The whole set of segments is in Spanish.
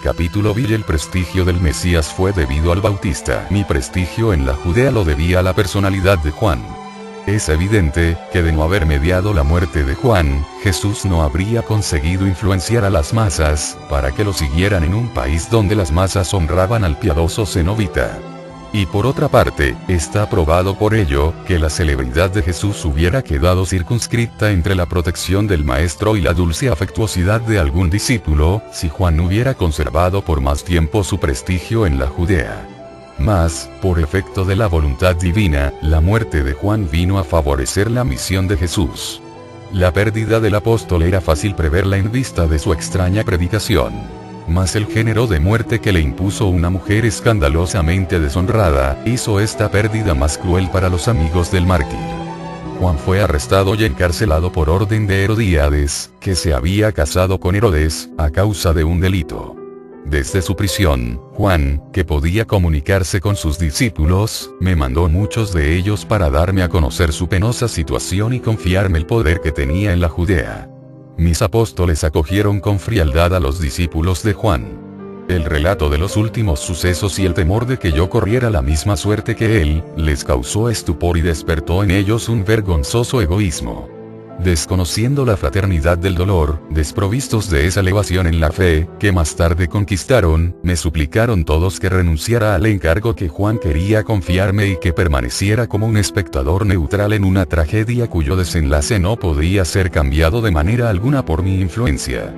Capítulo B. El prestigio del Mesías fue debido al Bautista. Mi prestigio en la Judea lo debía a la personalidad de Juan. Es evidente, que de no haber mediado la muerte de Juan, Jesús no habría conseguido influenciar a las masas, para que lo siguieran en un país donde las masas honraban al piadoso cenobita. Y por otra parte, está probado por ello, que la celebridad de Jesús hubiera quedado circunscrita entre la protección del Maestro y la dulce afectuosidad de algún discípulo, si Juan hubiera conservado por más tiempo su prestigio en la Judea. Mas, por efecto de la voluntad divina, la muerte de Juan vino a favorecer la misión de Jesús. La pérdida del apóstol era fácil preverla en vista de su extraña predicación. Mas el género de muerte que le impuso una mujer escandalosamente deshonrada, hizo esta pérdida más cruel para los amigos del mártir. Juan fue arrestado y encarcelado por orden de Herodíades, que se había casado con Herodes, a causa de un delito. Desde su prisión, Juan, que podía comunicarse con sus discípulos, me mandó muchos de ellos para darme a conocer su penosa situación y confiarme el poder que tenía en la Judea. Mis apóstoles acogieron con frialdad a los discípulos de Juan. El relato de los últimos sucesos y el temor de que yo corriera la misma suerte que él, les causó estupor y despertó en ellos un vergonzoso egoísmo. Desconociendo la fraternidad del dolor, desprovistos de esa elevación en la fe, que más tarde conquistaron, me suplicaron todos que renunciara al encargo que Juan quería confiarme y que permaneciera como un espectador neutral en una tragedia cuyo desenlace no podía ser cambiado de manera alguna por mi influencia.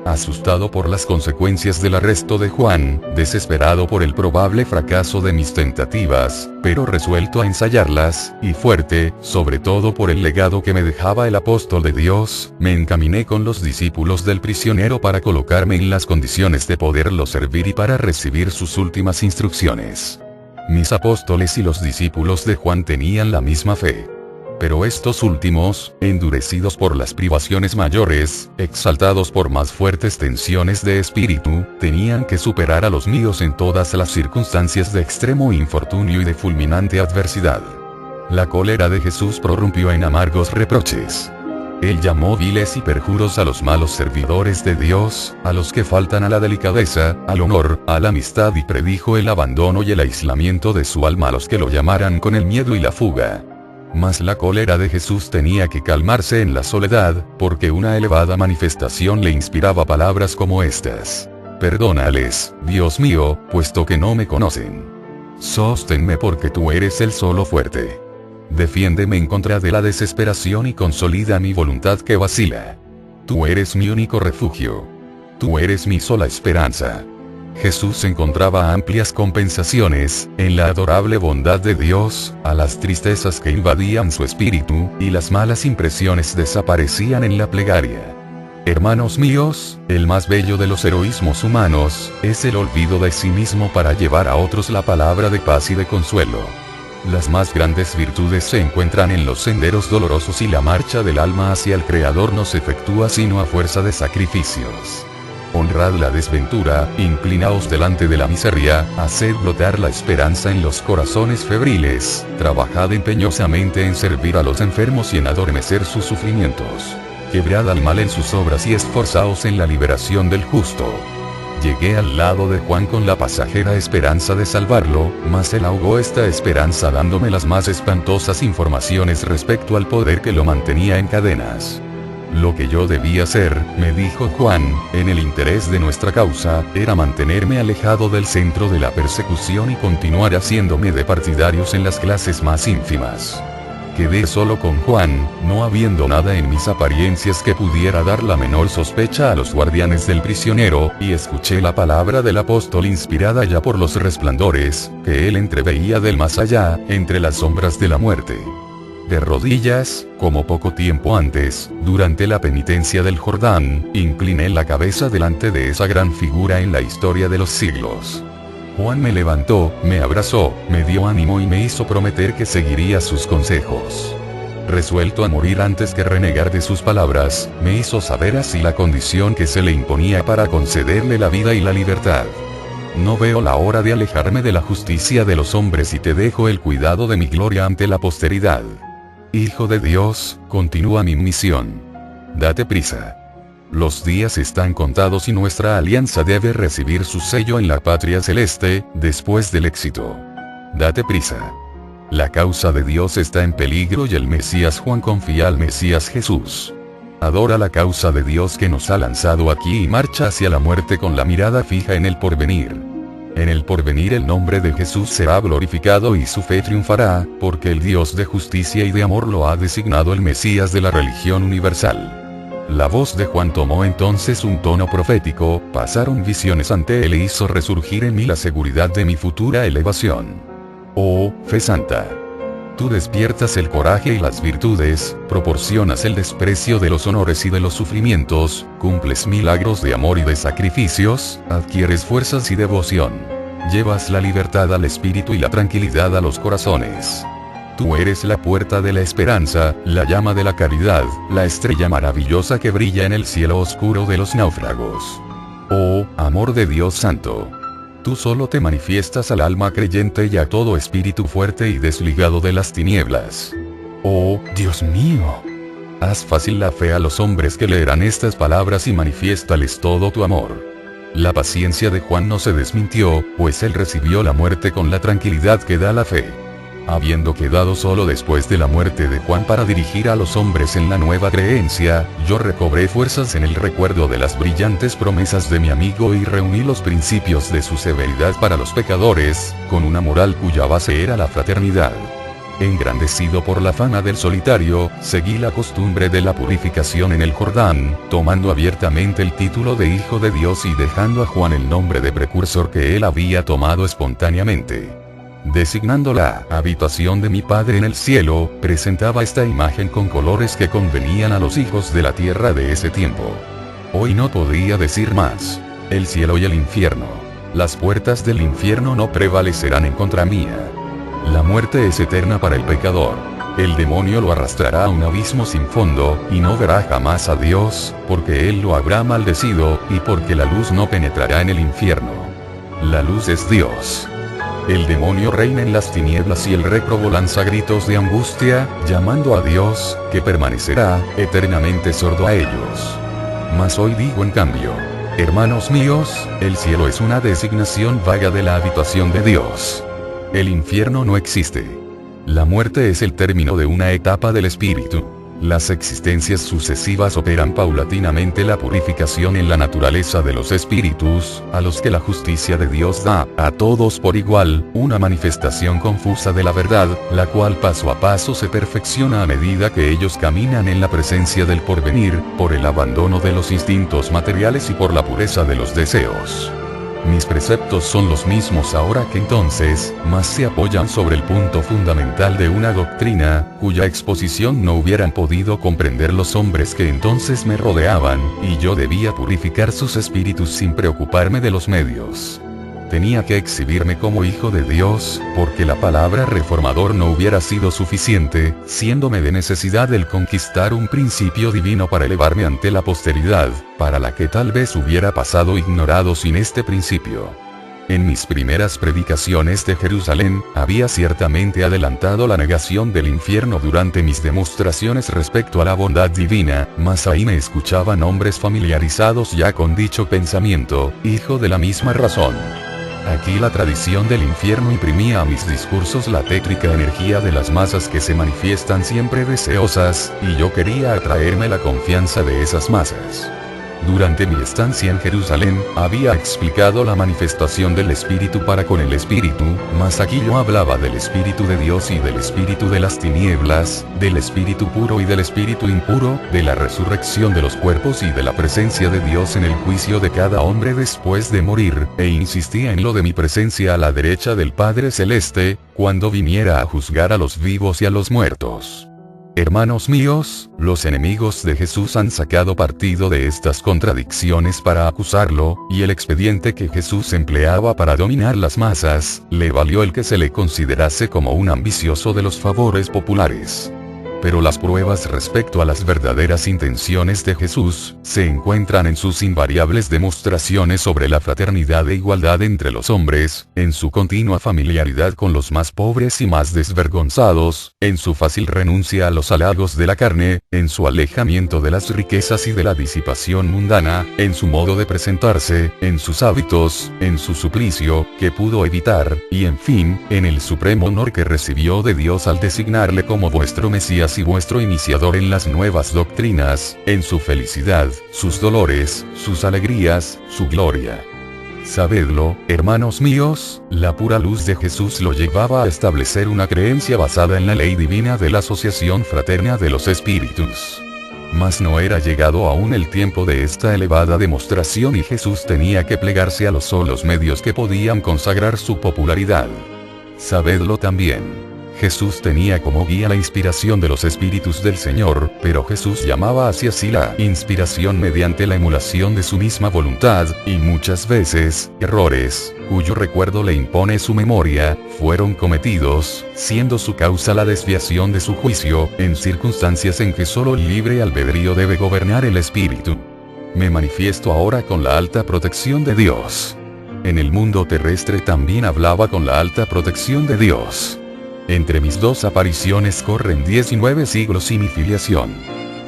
Asustado por las consecuencias del arresto de Juan, desesperado por el probable fracaso de mis tentativas, pero resuelto a ensayarlas, y fuerte, sobre todo por el legado que me dejaba el apóstol de Dios, me encaminé con los discípulos del prisionero para colocarme en las condiciones de poderlo servir y para recibir sus últimas instrucciones. Mis apóstoles y los discípulos de Juan tenían la misma fe. Pero estos últimos, endurecidos por las privaciones mayores, exaltados por más fuertes tensiones de espíritu, tenían que superar a los míos en todas las circunstancias de extremo infortunio y de fulminante adversidad. La cólera de Jesús prorrumpió en amargos reproches. Él llamó viles y perjuros a los malos servidores de Dios, a los que faltan a la delicadeza, al honor, a la amistad, y predijo el abandono y el aislamiento de su alma a los que lo llamaran con el miedo y la fuga. Mas la cólera de Jesús tenía que calmarse en la soledad, porque una elevada manifestación le inspiraba palabras como estas: perdónales, Dios mío, puesto que no me conocen. Sóstenme porque tú eres el solo fuerte. Defiéndeme en contra de la desesperación y consolida mi voluntad que vacila. Tú eres mi único refugio. Tú eres mi sola esperanza. Jesús encontraba amplias compensaciones, en la adorable bondad de Dios, a las tristezas que invadían su espíritu, y las malas impresiones desaparecían en la plegaria. Hermanos míos, el más bello de los heroísmos humanos, es el olvido de sí mismo para llevar a otros la palabra de paz y de consuelo. Las más grandes virtudes se encuentran en los senderos dolorosos y la marcha del alma hacia el Creador no se efectúa sino a fuerza de sacrificios. Honrad la desventura, inclinaos delante de la miseria, haced brotar la esperanza en los corazones febriles, trabajad empeñosamente en servir a los enfermos y en adormecer sus sufrimientos. Quebrad al mal en sus obras y esforzaos en la liberación del justo. Llegué al lado de Juan con la pasajera esperanza de salvarlo, mas él ahogó esta esperanza dándome las más espantosas informaciones respecto al poder que lo mantenía en cadenas. Lo que yo debía hacer, me dijo Juan, en el interés de nuestra causa, era mantenerme alejado del centro de la persecución y continuar haciéndome de partidarios en las clases más ínfimas. Quedé solo con Juan, no habiendo nada en mis apariencias que pudiera dar la menor sospecha a los guardianes del prisionero, y escuché la palabra del apóstol inspirada ya por los resplandores, que él entreveía del más allá, entre las sombras de la muerte. De rodillas, como poco tiempo antes, durante la penitencia del Jordán, incliné la cabeza delante de esa gran figura en la historia de los siglos. Juan me levantó, me abrazó, me dio ánimo y me hizo prometer que seguiría sus consejos. Resuelto a morir antes que renegar de sus palabras, me hizo saber así la condición que se le imponía para concederle la vida y la libertad. No veo la hora de alejarme de la justicia de los hombres y te dejo el cuidado de mi gloria ante la posteridad. Hijo de Dios, continúa mi misión. Date prisa. Los días están contados y nuestra alianza debe recibir su sello en la patria celeste, después del éxito. Date prisa. La causa de Dios está en peligro y el Mesías Juan confía al Mesías Jesús. Adora la causa de Dios que nos ha lanzado aquí y marcha hacia la muerte con la mirada fija en el porvenir. En el porvenir el nombre de Jesús será glorificado y su fe triunfará, porque el Dios de justicia y de amor lo ha designado el Mesías de la religión universal. La voz de Juan tomó entonces un tono profético, pasaron visiones ante él e hizo resurgir en mí la seguridad de mi futura elevación. Oh, fe santa. Tú despiertas el coraje y las virtudes, proporcionas el desprecio de los honores y de los sufrimientos, cumples milagros de amor y de sacrificios, adquieres fuerzas y devoción. Llevas la libertad al espíritu y la tranquilidad a los corazones. Tú eres la puerta de la esperanza, la llama de la caridad, la estrella maravillosa que brilla en el cielo oscuro de los náufragos. Oh, amor de Dios Santo. Tú solo te manifiestas al alma creyente y a todo espíritu fuerte y desligado de las tinieblas. Oh, Dios mío. Haz fácil la fe a los hombres que leerán estas palabras y manifiéstales todo tu amor. La paciencia de Juan no se desmintió, pues él recibió la muerte con la tranquilidad que da la fe. Habiendo quedado solo después de la muerte de Juan para dirigir a los hombres en la nueva creencia, yo recobré fuerzas en el recuerdo de las brillantes promesas de mi amigo y reuní los principios de su severidad para los pecadores, con una moral cuya base era la fraternidad. Engrandecido por la fama del solitario, seguí la costumbre de la purificación en el Jordán, tomando abiertamente el título de Hijo de Dios y dejando a Juan el nombre de precursor que él había tomado espontáneamente. Designando la habitación de mi Padre en el cielo, presentaba esta imagen con colores que convenían a los hijos de la tierra de ese tiempo. Hoy no podía decir más. El cielo y el infierno. Las puertas del infierno no prevalecerán en contra mía. La muerte es eterna para el pecador. El demonio lo arrastrará a un abismo sin fondo, y no verá jamás a Dios, porque él lo habrá maldecido, y porque la luz no penetrará en el infierno. La luz es Dios. El demonio reina en las tinieblas y el réprobo lanza gritos de angustia, llamando a Dios, que permanecerá eternamente sordo a ellos. Mas hoy digo en cambio, hermanos míos, el cielo es una designación vaga de la habitación de Dios. El infierno no existe. La muerte es el término de una etapa del espíritu. Las existencias sucesivas operan paulatinamente la purificación en la naturaleza de los espíritus, a los que la justicia de Dios da, a todos por igual, una manifestación confusa de la verdad, la cual paso a paso se perfecciona a medida que ellos caminan en la presencia del porvenir, por el abandono de los instintos materiales y por la pureza de los deseos. Mis preceptos son los mismos ahora que entonces, mas se apoyan sobre el punto fundamental de una doctrina, cuya exposición no hubieran podido comprender los hombres que entonces me rodeaban, y yo debía purificar sus espíritus sin preocuparme de los medios. Tenía que exhibirme como hijo de Dios, porque la palabra reformador no hubiera sido suficiente, siéndome de necesidad el conquistar un principio divino para elevarme ante la posteridad, para la que tal vez hubiera pasado ignorado sin este principio. En mis primeras predicaciones de Jerusalén, había ciertamente adelantado la negación del infierno durante mis demostraciones respecto a la bondad divina, mas ahí me escuchaban hombres familiarizados ya con dicho pensamiento, hijo de la misma razón. Aquí la tradición del infierno imprimía a mis discursos la tétrica energía de las masas que se manifiestan siempre deseosas, y yo quería atraerme la confianza de esas masas. Durante mi estancia en Jerusalén, había explicado la manifestación del Espíritu para con el Espíritu, mas aquí yo hablaba del Espíritu de Dios y del Espíritu de las tinieblas, del Espíritu puro y del Espíritu impuro, de la resurrección de los cuerpos y de la presencia de Dios en el juicio de cada hombre después de morir, e insistía en lo de mi presencia a la derecha del Padre Celeste, cuando viniera a juzgar a los vivos y a los muertos. Hermanos míos, los enemigos de Jesús han sacado partido de estas contradicciones para acusarlo, y el expediente que Jesús empleaba para dominar las masas, le valió el que se le considerase como un ambicioso de los favores populares. Pero las pruebas respecto a las verdaderas intenciones de Jesús, se encuentran en sus invariables demostraciones sobre la fraternidad e igualdad entre los hombres, en su continua familiaridad con los más pobres y más desvergonzados, en su fácil renuncia a los halagos de la carne, en su alejamiento de las riquezas y de la disipación mundana, en su modo de presentarse, en sus hábitos, en su suplicio, que pudo evitar, y en fin, en el supremo honor que recibió de Dios al designarle como vuestro Mesías y vuestro iniciador en las nuevas doctrinas, en su felicidad, sus dolores, sus alegrías, su gloria. Sabedlo, hermanos míos, la pura luz de Jesús lo llevaba a establecer una creencia basada en la ley divina de la asociación fraterna de los espíritus. Mas no era llegado aún el tiempo de esta elevada demostración y Jesús tenía que plegarse a los solos medios que podían consagrar su popularidad. Sabedlo también. Jesús tenía como guía la inspiración de los espíritus del Señor, pero Jesús llamaba hacia sí la inspiración mediante la emulación de su misma voluntad, y muchas veces, errores, cuyo recuerdo le impone su memoria, fueron cometidos, siendo su causa la desviación de su juicio, en circunstancias en que solo el libre albedrío debe gobernar el espíritu. Me manifiesto ahora con la alta protección de Dios. En el mundo terrestre también hablaba con la alta protección de Dios. Entre mis dos apariciones corren 19 siglos y mi filiación.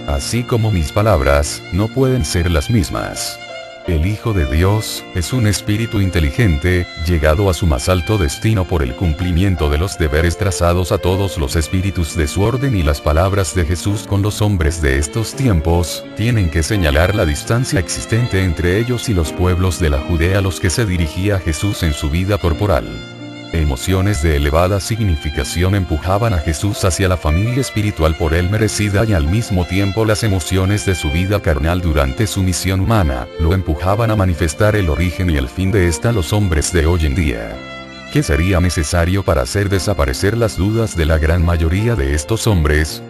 Así como mis palabras, no pueden ser las mismas. El Hijo de Dios, es un espíritu inteligente, llegado a su más alto destino por el cumplimiento de los deberes trazados a todos los espíritus de su orden, y las palabras de Jesús con los hombres de estos tiempos, tienen que señalar la distancia existente entre ellos y los pueblos de la Judea a los que se dirigía Jesús en su vida corporal. Emociones de elevada significación empujaban a Jesús hacia la familia espiritual por él merecida, y al mismo tiempo las emociones de su vida carnal durante su misión humana, lo empujaban a manifestar el origen y el fin de esta a los hombres de hoy en día. ¿Qué sería necesario para hacer desaparecer las dudas de la gran mayoría de estos hombres?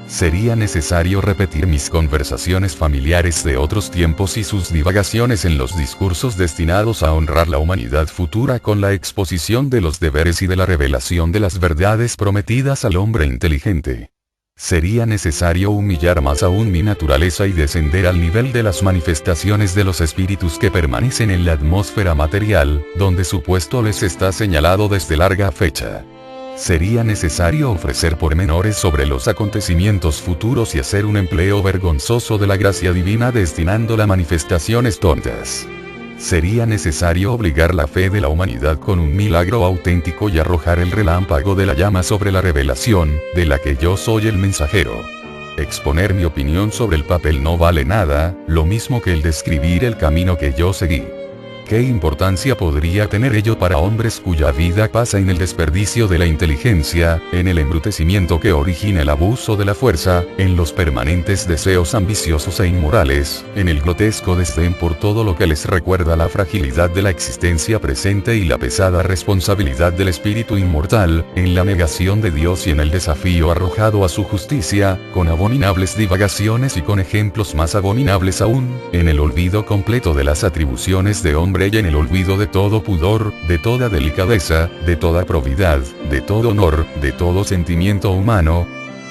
Sería necesario repetir mis conversaciones familiares de otros tiempos y sus divagaciones en los discursos destinados a honrar la humanidad futura con la exposición de los deberes y de la revelación de las verdades prometidas al hombre inteligente. Sería necesario humillar más aún mi naturaleza y descender al nivel de las manifestaciones de los espíritus que permanecen en la atmósfera material, donde su puesto les está señalado desde larga fecha. Sería necesario ofrecer pormenores sobre los acontecimientos futuros y hacer un empleo vergonzoso de la gracia divina destinándola a manifestaciones tontas. Sería necesario obligar la fe de la humanidad con un milagro auténtico y arrojar el relámpago de la llama sobre la revelación, de la que yo soy el mensajero. Exponer mi opinión sobre el papel no vale nada, lo mismo que el describir el camino que yo seguí. ¿Qué importancia podría tener ello para hombres cuya vida pasa en el desperdicio de la inteligencia, en el embrutecimiento que origina el abuso de la fuerza, en los permanentes deseos ambiciosos e inmorales, en el grotesco desdén por todo lo que les recuerda la fragilidad de la existencia presente y la pesada responsabilidad del espíritu inmortal, en la negación de Dios y en el desafío arrojado a su justicia, con abominables divagaciones y con ejemplos más abominables aún, en el olvido completo de las atribuciones de hombre y en el olvido de todo pudor, de toda delicadeza, de toda probidad, de todo honor, de todo sentimiento humano?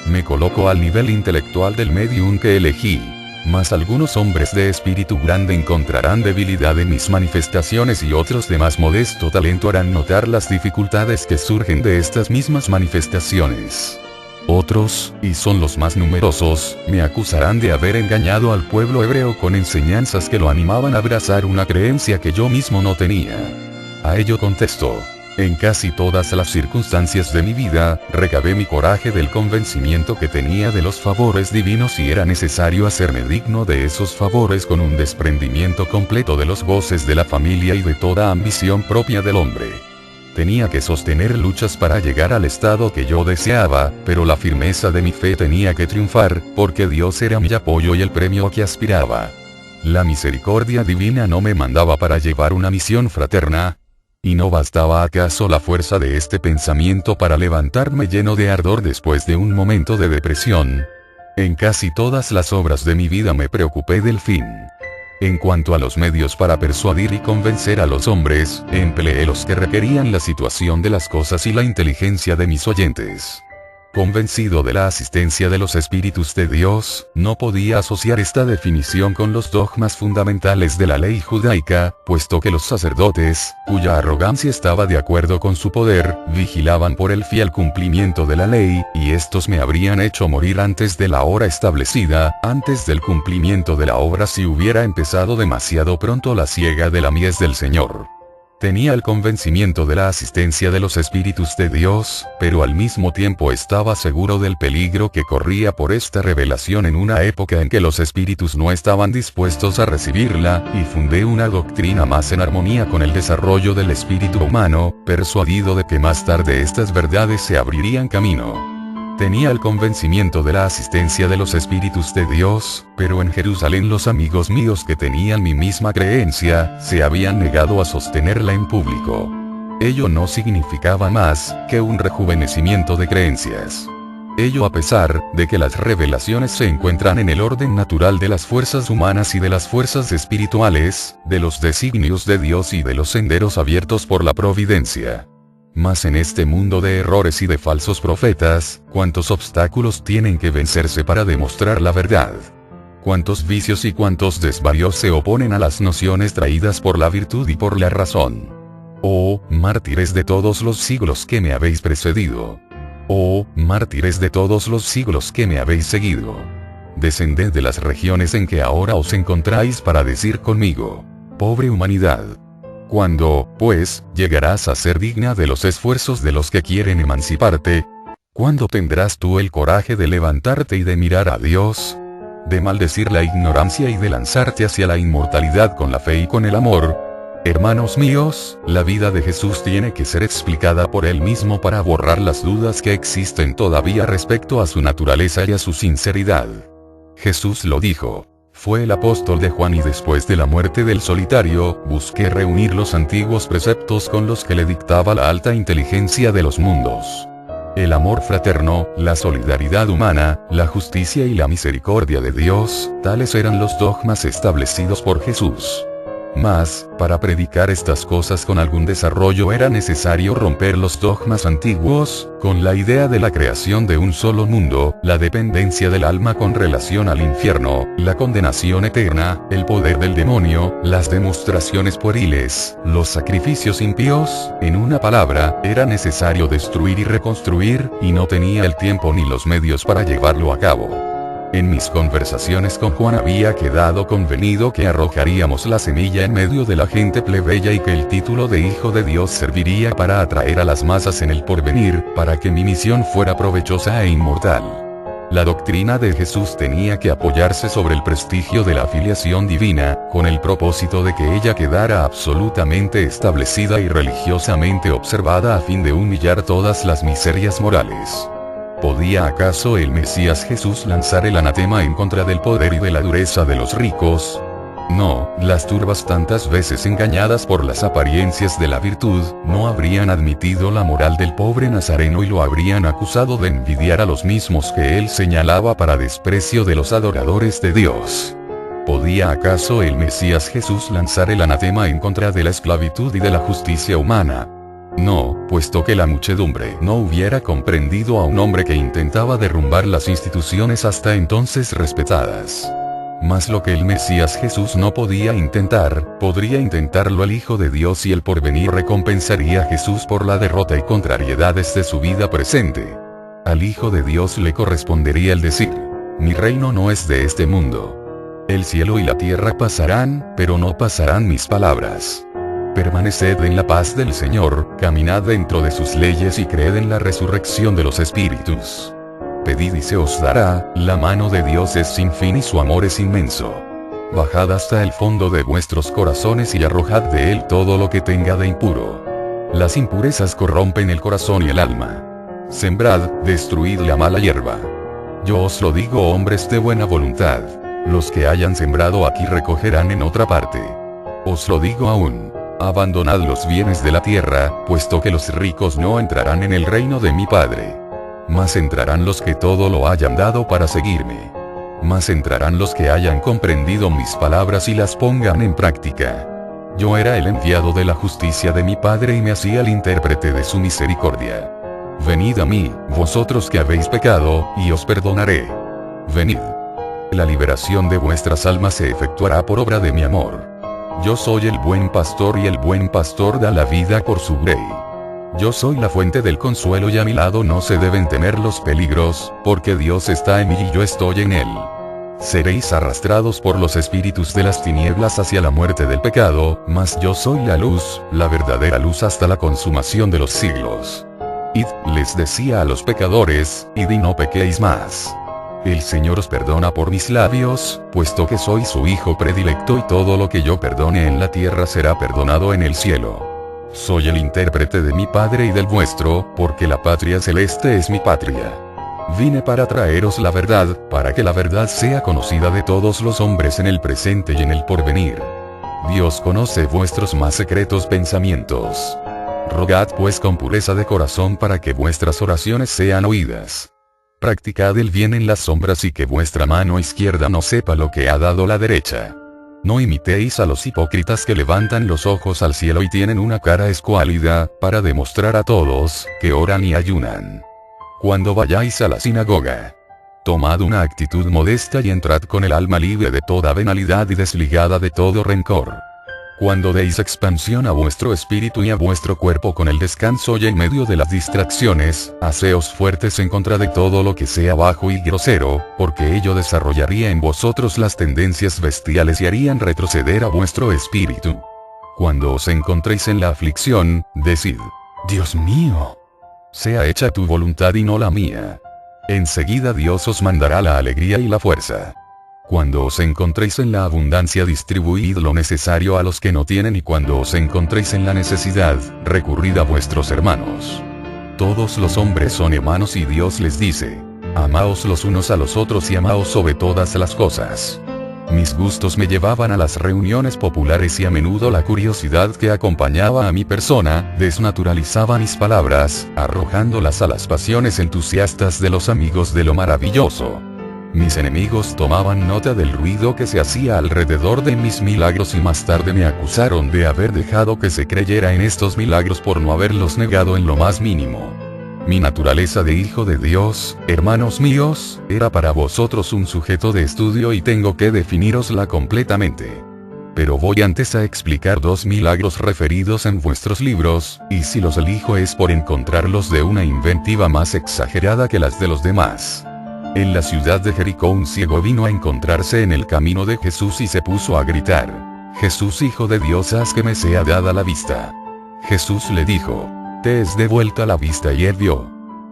Me coloco al nivel intelectual del medium que elegí. Mas algunos hombres de espíritu grande encontrarán debilidad en mis manifestaciones y otros de más modesto talento harán notar las dificultades que surgen de estas mismas manifestaciones. Otros, y son los más numerosos, me acusarán de haber engañado al pueblo hebreo con enseñanzas que lo animaban a abrazar una creencia que yo mismo no tenía. A ello contesto: en casi todas las circunstancias de mi vida, recabé mi coraje del convencimiento que tenía de los favores divinos y era necesario hacerme digno de esos favores con un desprendimiento completo de los goces de la familia y de toda ambición propia del hombre. Tenía que sostener luchas para llegar al estado que yo deseaba, pero la firmeza de mi fe tenía que triunfar, porque Dios era mi apoyo y el premio a que aspiraba. La misericordia divina no me mandaba para llevar una misión fraterna. ¿Y no bastaba acaso la fuerza de este pensamiento para levantarme lleno de ardor después de un momento de depresión? En casi todas las obras de mi vida me preocupé del fin. En cuanto a los medios para persuadir y convencer a los hombres, empleé los que requerían la situación de las cosas y la inteligencia de mis oyentes. Convencido de la asistencia de los espíritus de Dios, no podía asociar esta definición con los dogmas fundamentales de la ley judaica, puesto que los sacerdotes, cuya arrogancia estaba de acuerdo con su poder, vigilaban por el fiel cumplimiento de la ley, y estos me habrían hecho morir antes de la hora establecida, antes del cumplimiento de la obra si hubiera empezado demasiado pronto la siega de la mies del Señor. Tenía el convencimiento de la asistencia de los espíritus de Dios, pero al mismo tiempo estaba seguro del peligro que corría por esta revelación en una época en que los espíritus no estaban dispuestos a recibirla, y fundé una doctrina más en armonía con el desarrollo del espíritu humano, persuadido de que más tarde estas verdades se abrirían camino. Tenía el convencimiento de la asistencia de los espíritus de Dios, pero en Jerusalén los amigos míos que tenían mi misma creencia, se habían negado a sostenerla en público. Ello no significaba más que un rejuvenecimiento de creencias. Ello a pesar de que las revelaciones se encuentran en el orden natural de las fuerzas humanas y de las fuerzas espirituales, de los designios de Dios y de los senderos abiertos por la providencia. Mas en este mundo de errores y de falsos profetas, ¿cuántos obstáculos tienen que vencerse para demostrar la verdad? ¿Cuántos vicios y cuántos desvaríos se oponen a las nociones traídas por la virtud y por la razón? Oh, mártires de todos los siglos que me habéis precedido. Oh, mártires de todos los siglos que me habéis seguido. Descended de las regiones en que ahora os encontráis para decir conmigo: pobre humanidad. ¿Cuándo, pues, llegarás a ser digna de los esfuerzos de los que quieren emanciparte? ¿Cuándo tendrás tú el coraje de levantarte y de mirar a Dios? De maldecir la ignorancia y de lanzarte hacia la inmortalidad con la fe y con el amor. Hermanos míos, la vida de Jesús tiene que ser explicada por Él mismo para borrar las dudas que existen todavía respecto a su naturaleza y a su sinceridad. Jesús lo dijo. Fue el apóstol de Juan y después de la muerte del solitario, busqué reunir los antiguos preceptos con los que le dictaba la alta inteligencia de los mundos. El amor fraterno, la solidaridad humana, la justicia y la misericordia de Dios, tales eran los dogmas establecidos por Jesús. Mas, para predicar estas cosas con algún desarrollo era necesario romper los dogmas antiguos, con la idea de la creación de un solo mundo, la dependencia del alma con relación al infierno, la condenación eterna, el poder del demonio, las demostraciones pueriles, los sacrificios impíos, en una palabra, era necesario destruir y reconstruir, y no tenía el tiempo ni los medios para llevarlo a cabo. En mis conversaciones con Juan había quedado convenido que arrojaríamos la semilla en medio de la gente plebeya y que el título de Hijo de Dios serviría para atraer a las masas en el porvenir, para que mi misión fuera provechosa e inmortal. La doctrina de Jesús tenía que apoyarse sobre el prestigio de la filiación divina, con el propósito de que ella quedara absolutamente establecida y religiosamente observada a fin de humillar todas las miserias morales. ¿Podía acaso el Mesías Jesús lanzar el anatema en contra del poder y de la dureza de los ricos? No, las turbas tantas veces engañadas por las apariencias de la virtud, no habrían admitido la moral del pobre Nazareno y lo habrían acusado de envidiar a los mismos que él señalaba para desprecio de los adoradores de Dios. ¿Podía acaso el Mesías Jesús lanzar el anatema en contra de la esclavitud y de la justicia humana? No, puesto que la muchedumbre no hubiera comprendido a un hombre que intentaba derrumbar las instituciones hasta entonces respetadas. Mas lo que el Mesías Jesús no podía intentar, podría intentarlo el Hijo de Dios y el porvenir recompensaría a Jesús por la derrota y contrariedades de su vida presente. Al Hijo de Dios le correspondería el decir: mi reino no es de este mundo. El cielo y la tierra pasarán, pero no pasarán mis palabras. Permaneced en la paz del Señor, caminad dentro de sus leyes y creed en la resurrección de los espíritus. Pedid y se os dará, la mano de Dios es sin fin y su amor es inmenso. Bajad hasta el fondo de vuestros corazones y arrojad de él todo lo que tenga de impuro. Las impurezas corrompen el corazón y el alma. Sembrad, destruid la mala hierba. Yo os lo digo, hombres de buena voluntad. Los que hayan sembrado aquí recogerán en otra parte. Os lo digo aún. Abandonad los bienes de la tierra, puesto que los ricos no entrarán en el reino de mi Padre. Mas entrarán los que todo lo hayan dado para seguirme. Mas entrarán los que hayan comprendido mis palabras y las pongan en práctica. Yo era el enviado de la justicia de mi Padre y me hacía el intérprete de su misericordia. Venid a mí, vosotros que habéis pecado, y os perdonaré. Venid. La liberación de vuestras almas se efectuará por obra de mi amor. Yo soy el buen pastor y el buen pastor da la vida por su grey. Yo soy la fuente del consuelo y a mi lado no se deben temer los peligros, porque Dios está en mí y yo estoy en él. Seréis arrastrados por los espíritus de las tinieblas hacia la muerte del pecado, mas yo soy la luz, la verdadera luz hasta la consumación de los siglos. Id, les decía a los pecadores, id y no pequéis más. El Señor os perdona por mis labios, puesto que soy su hijo predilecto y todo lo que yo perdone en la tierra será perdonado en el cielo. Soy el intérprete de mi Padre y del vuestro, porque la patria celeste es mi patria. Vine para traeros la verdad, para que la verdad sea conocida de todos los hombres en el presente y en el porvenir. Dios conoce vuestros más secretos pensamientos. Rogad pues con pureza de corazón para que vuestras oraciones sean oídas. Practicad el bien en las sombras y que vuestra mano izquierda no sepa lo que ha dado la derecha. No imitéis a los hipócritas que levantan los ojos al cielo y tienen una cara escuálida, para demostrar a todos, que oran y ayunan. Cuando vayáis a la sinagoga, tomad una actitud modesta y entrad con el alma libre de toda venalidad y desligada de todo rencor. Cuando deis expansión a vuestro espíritu y a vuestro cuerpo con el descanso y en medio de las distracciones, haceos fuertes en contra de todo lo que sea bajo y grosero, porque ello desarrollaría en vosotros las tendencias bestiales y harían retroceder a vuestro espíritu. Cuando os encontréis en la aflicción, decid: Dios mío, sea hecha tu voluntad y no la mía. Enseguida Dios os mandará la alegría y la fuerza. Cuando os encontréis en la abundancia, distribuid lo necesario a los que no tienen, y cuando os encontréis en la necesidad, recurrid a vuestros hermanos. Todos los hombres son hermanos y Dios les dice: amaos los unos a los otros y amaos sobre todas las cosas. Mis gustos me llevaban a las reuniones populares y a menudo la curiosidad que acompañaba a mi persona, desnaturalizaba mis palabras, arrojándolas a las pasiones entusiastas de los amigos de lo maravilloso. Mis enemigos tomaban nota del ruido que se hacía alrededor de mis milagros y más tarde me acusaron de haber dejado que se creyera en estos milagros por no haberlos negado en lo más mínimo. Mi naturaleza de hijo de Dios, hermanos míos, era para vosotros un sujeto de estudio y tengo que definirosla completamente. Pero voy antes a explicar dos milagros referidos en vuestros libros, y si los elijo es por encontrarlos de una inventiva más exagerada que las de los demás. En la ciudad de Jericó un ciego vino a encontrarse en el camino de Jesús y se puso a gritar: Jesús, Hijo de Dios, haz que me sea dada la vista. Jesús le dijo: te es devuelta la vista, y él vio.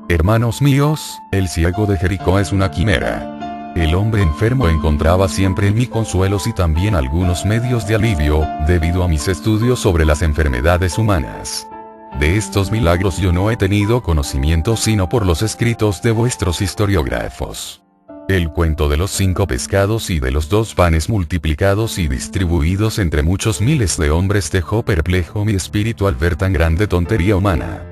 Hermanos míos, el ciego de Jericó es una quimera. El hombre enfermo encontraba siempre en mí consuelos y también algunos medios de alivio, debido a mis estudios sobre las enfermedades humanas. De estos milagros yo no he tenido conocimiento sino por los escritos de vuestros historiógrafos. El cuento de los 5 pescados y de los 2 panes multiplicados y distribuidos entre muchos miles de hombres dejó perplejo mi espíritu al ver tan grande tontería humana.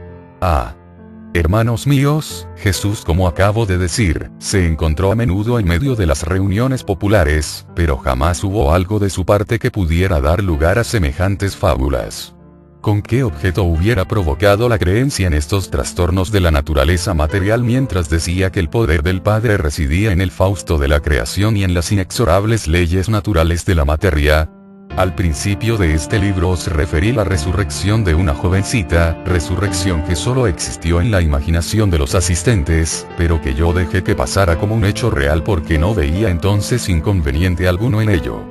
Hermanos míos, Jesús, como acabo de decir, se encontró a menudo en medio de las reuniones populares, pero jamás hubo algo de su parte que pudiera dar lugar a semejantes fábulas. ¿Con qué objeto hubiera provocado la creencia en estos trastornos de la naturaleza material mientras decía que el poder del Padre residía en el Fausto de la creación y en las inexorables leyes naturales de la materia? Al principio de este libro os referí la resurrección de una jovencita, resurrección que solo existió en la imaginación de los asistentes, pero que yo dejé que pasara como un hecho real porque no veía entonces inconveniente alguno en ello.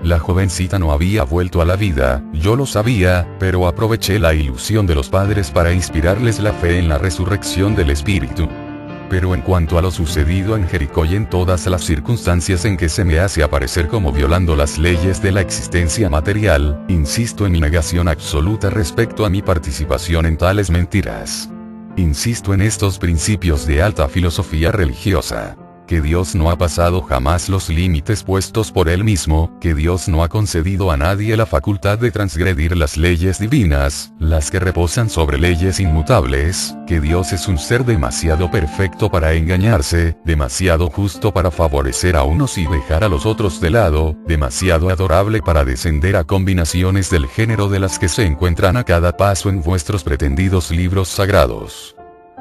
La jovencita no había vuelto a la vida, yo lo sabía, pero aproveché la ilusión de los padres para inspirarles la fe en la resurrección del espíritu. Pero en cuanto a lo sucedido en Jericó y en todas las circunstancias en que se me hace aparecer como violando las leyes de la existencia material, insisto en mi negación absoluta respecto a mi participación en tales mentiras. Insisto en estos principios de alta filosofía religiosa. Que Dios no ha pasado jamás los límites puestos por Él mismo, que Dios no ha concedido a nadie la facultad de transgredir las leyes divinas, las que reposan sobre leyes inmutables, que Dios es un ser demasiado perfecto para engañarse, demasiado justo para favorecer a unos y dejar a los otros de lado, demasiado adorable para descender a combinaciones del género de las que se encuentran a cada paso en vuestros pretendidos libros sagrados.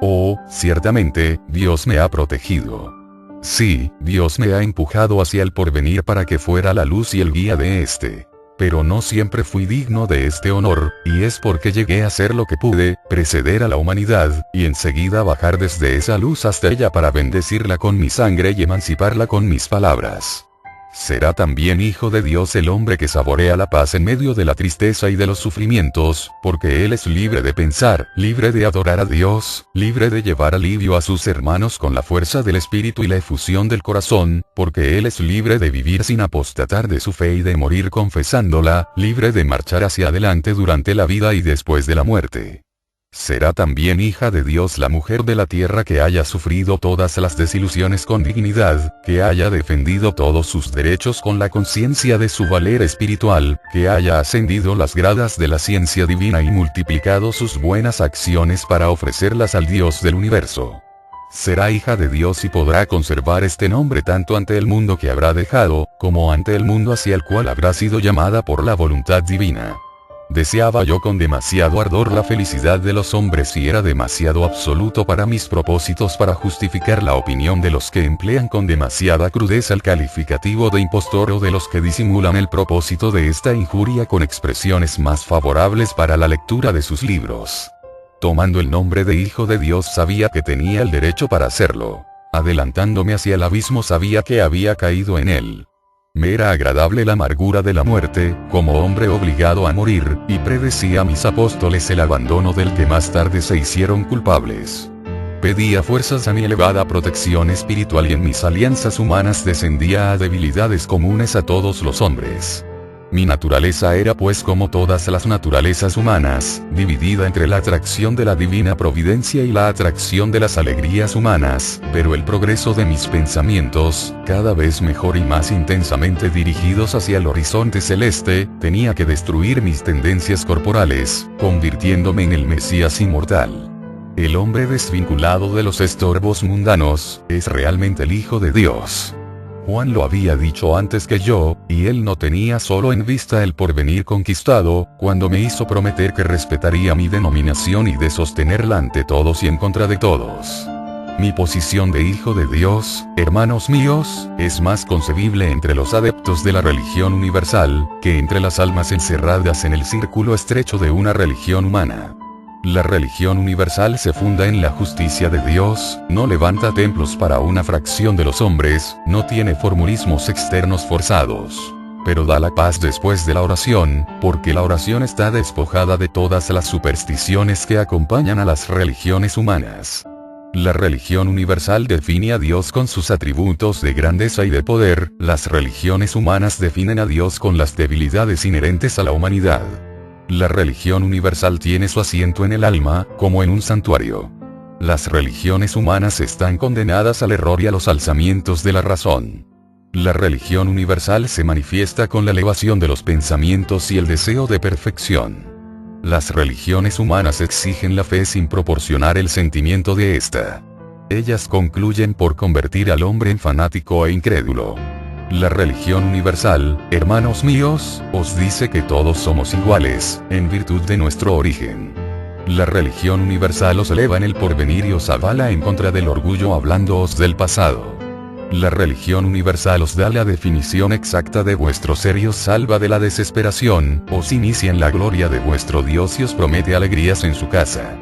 Oh, ciertamente, Dios me ha protegido. Sí, Dios me ha empujado hacia el porvenir para que fuera la luz y el guía de este. Pero no siempre fui digno de este honor, y es porque llegué a hacer lo que pude, preceder a la humanidad, y enseguida bajar desde esa luz hasta ella para bendecirla con mi sangre y emanciparla con mis palabras. Será también hijo de Dios el hombre que saborea la paz en medio de la tristeza y de los sufrimientos, porque él es libre de pensar, libre de adorar a Dios, libre de llevar alivio a sus hermanos con la fuerza del espíritu y la efusión del corazón, porque él es libre de vivir sin apostatar de su fe y de morir confesándola, libre de marchar hacia adelante durante la vida y después de la muerte. Será también hija de Dios la mujer de la tierra que haya sufrido todas las desilusiones con dignidad, que haya defendido todos sus derechos con la conciencia de su valer espiritual, que haya ascendido las gradas de la ciencia divina y multiplicado sus buenas acciones para ofrecerlas al Dios del universo. Será hija de Dios y podrá conservar este nombre tanto ante el mundo que habrá dejado, como ante el mundo hacia el cual habrá sido llamada por la voluntad divina. Deseaba yo con demasiado ardor la felicidad de los hombres y era demasiado absoluto para mis propósitos para justificar la opinión de los que emplean con demasiada crudeza el calificativo de impostor o de los que disimulan el propósito de esta injuria con expresiones más favorables para la lectura de sus libros. Tomando el nombre de Hijo de Dios sabía que tenía el derecho para hacerlo. Adelantándome hacia el abismo sabía que había caído en él. Me era agradable la amargura de la muerte, como hombre obligado a morir, y predecía a mis apóstoles el abandono del que más tarde se hicieron culpables. Pedía fuerzas a mi elevada protección espiritual y en mis alianzas humanas descendía a debilidades comunes a todos los hombres. Mi naturaleza era pues como todas las naturalezas humanas, dividida entre la atracción de la divina providencia y la atracción de las alegrías humanas, pero el progreso de mis pensamientos, cada vez mejor y más intensamente dirigidos hacia el horizonte celeste, tenía que destruir mis tendencias corporales, convirtiéndome en el Mesías inmortal. El hombre desvinculado de los estorbos mundanos, es realmente el Hijo de Dios. Juan lo había dicho antes que yo, y él no tenía solo en vista el porvenir conquistado, cuando me hizo prometer que respetaría mi denominación y de sostenerla ante todos y en contra de todos. Mi posición de Hijo de Dios, hermanos míos, es más concebible entre los adeptos de la religión universal, que entre las almas encerradas en el círculo estrecho de una religión humana. La religión universal se funda en la justicia de Dios, no levanta templos para una fracción de los hombres, no tiene formulismos externos forzados. Pero da la paz después de la oración, porque la oración está despojada de todas las supersticiones que acompañan a las religiones humanas. La religión universal define a Dios con sus atributos de grandeza y de poder, las religiones humanas definen a Dios con las debilidades inherentes a la humanidad. La religión universal tiene su asiento en el alma, como en un santuario. Las religiones humanas están condenadas al error y a los alzamientos de la razón. La religión universal se manifiesta con la elevación de los pensamientos y el deseo de perfección. Las religiones humanas exigen la fe sin proporcionar el sentimiento de esta. Ellas concluyen por convertir al hombre en fanático e incrédulo. La religión universal, hermanos míos, os dice que todos somos iguales, en virtud de nuestro origen. La religión universal os eleva en el porvenir y os avala en contra del orgullo hablándoos del pasado. La religión universal os da la definición exacta de vuestro ser y os salva de la desesperación, os inicia en la gloria de vuestro Dios y os promete alegrías en su casa.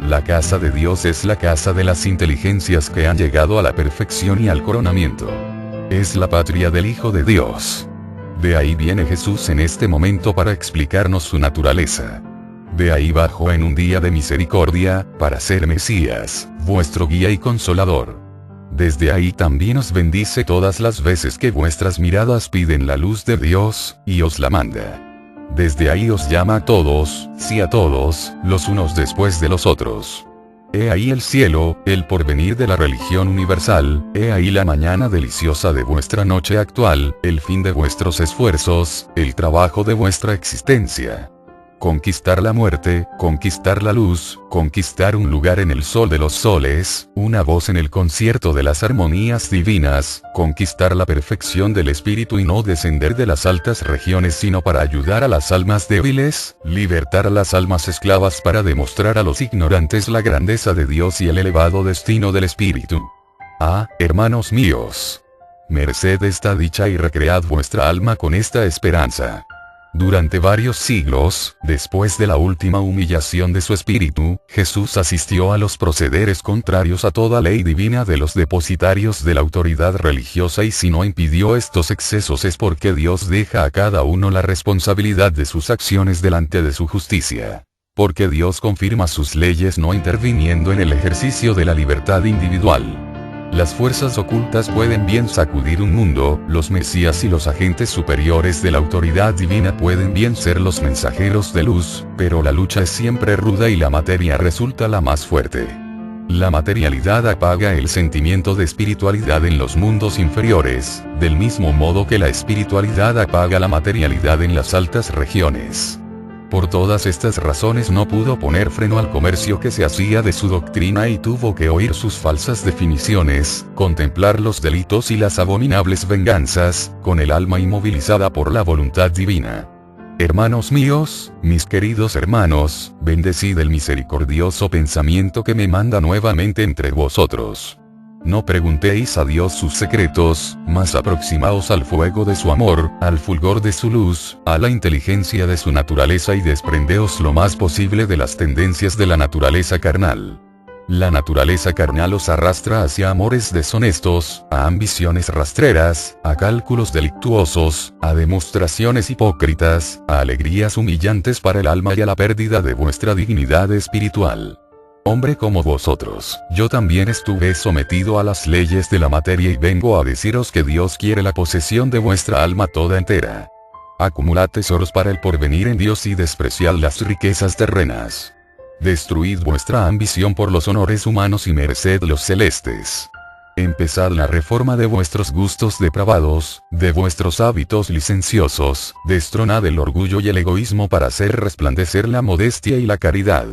La casa de Dios es la casa de las inteligencias que han llegado a la perfección y al coronamiento. Es la patria del Hijo de Dios. De ahí viene Jesús en este momento para explicarnos su naturaleza. De ahí bajó en un día de misericordia, para ser Mesías, vuestro guía y consolador. Desde ahí también os bendice todas las veces que vuestras miradas piden la luz de Dios, y os la manda. Desde ahí os llama a todos, sí a todos, los unos después de los otros. He ahí el cielo, el porvenir de la religión universal, he ahí la mañana deliciosa de vuestra noche actual, el fin de vuestros esfuerzos, el trabajo de vuestra existencia. conquistar la muerte, conquistar la luz, conquistar un lugar en el sol de los soles, una voz en el concierto de las armonías divinas, conquistar la perfección del espíritu y no descender de las altas regiones sino para ayudar a las almas débiles, libertar a las almas esclavas para demostrar a los ignorantes la grandeza de Dios y el elevado destino del espíritu. Ah, hermanos míos, merced esta dicha y recread vuestra alma con esta esperanza. Durante varios siglos, después de la última humillación de su espíritu, Jesús asistió a los procederes contrarios a toda ley divina de los depositarios de la autoridad religiosa, y si no impidió estos excesos es porque Dios deja a cada uno la responsabilidad de sus acciones delante de su justicia. Porque Dios confirma sus leyes no interviniendo en el ejercicio de la libertad individual. Las fuerzas ocultas pueden bien sacudir un mundo, los mesías y los agentes superiores de la autoridad divina pueden bien ser los mensajeros de luz, pero la lucha es siempre ruda y la materia resulta la más fuerte. La materialidad apaga el sentimiento de espiritualidad en los mundos inferiores, del mismo modo que la espiritualidad apaga la materialidad en las altas regiones. Por todas estas razones no pudo poner freno al comercio que se hacía de su doctrina y tuvo que oír sus falsas definiciones, contemplar los delitos y las abominables venganzas, con el alma inmovilizada por la voluntad divina. Hermanos míos, mis queridos hermanos, bendecid el misericordioso pensamiento que me manda nuevamente entre vosotros. No preguntéis a Dios sus secretos, mas aproximaos al fuego de su amor, al fulgor de su luz, a la inteligencia de su naturaleza y desprendeos lo más posible de las tendencias de la naturaleza carnal. La naturaleza carnal os arrastra hacia amores deshonestos, a ambiciones rastreras, a cálculos delictuosos, a demostraciones hipócritas, a alegrías humillantes para el alma y a la pérdida de vuestra dignidad espiritual. Hombre como vosotros, yo también estuve sometido a las leyes de la materia y vengo a deciros que Dios quiere la posesión de vuestra alma toda entera. Acumulad tesoros para el porvenir en Dios y despreciad las riquezas terrenas. Destruid vuestra ambición por los honores humanos y mereced los celestes. Empezad la reforma de vuestros gustos depravados, de vuestros hábitos licenciosos, destronad el orgullo y el egoísmo para hacer resplandecer la modestia y la caridad.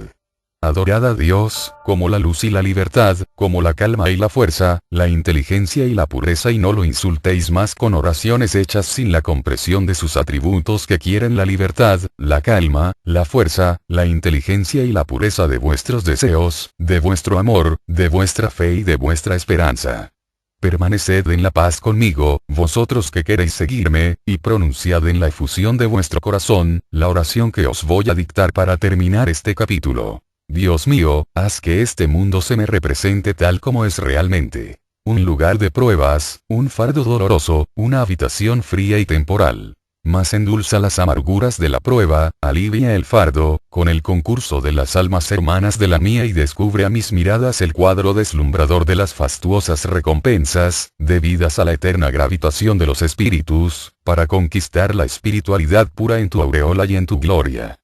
Adorad a Dios, como la luz y la libertad, como la calma y la fuerza, la inteligencia y la pureza, y no lo insultéis más con oraciones hechas sin la compresión de sus atributos que quieren la libertad, la calma, la fuerza, la inteligencia y la pureza de vuestros deseos, de vuestro amor, de vuestra fe y de vuestra esperanza. Permaneced en la paz conmigo, vosotros que queréis seguirme, y pronunciad en la efusión de vuestro corazón, la oración que os voy a dictar para terminar este capítulo. Dios mío, haz que este mundo se me represente tal como es realmente. Un lugar de pruebas, un fardo doloroso, una habitación fría y temporal. Mas endulza las amarguras de la prueba, alivia el fardo, con el concurso de las almas hermanas de la mía, y descubre a mis miradas el cuadro deslumbrador de las fastuosas recompensas, debidas a la eterna gravitación de los espíritus, para conquistar la espiritualidad pura en tu aureola y en tu gloria.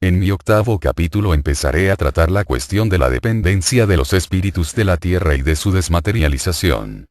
En mi 8º capítulo empezaré a tratar la cuestión de la dependencia de los espíritus de la tierra y de su desmaterialización.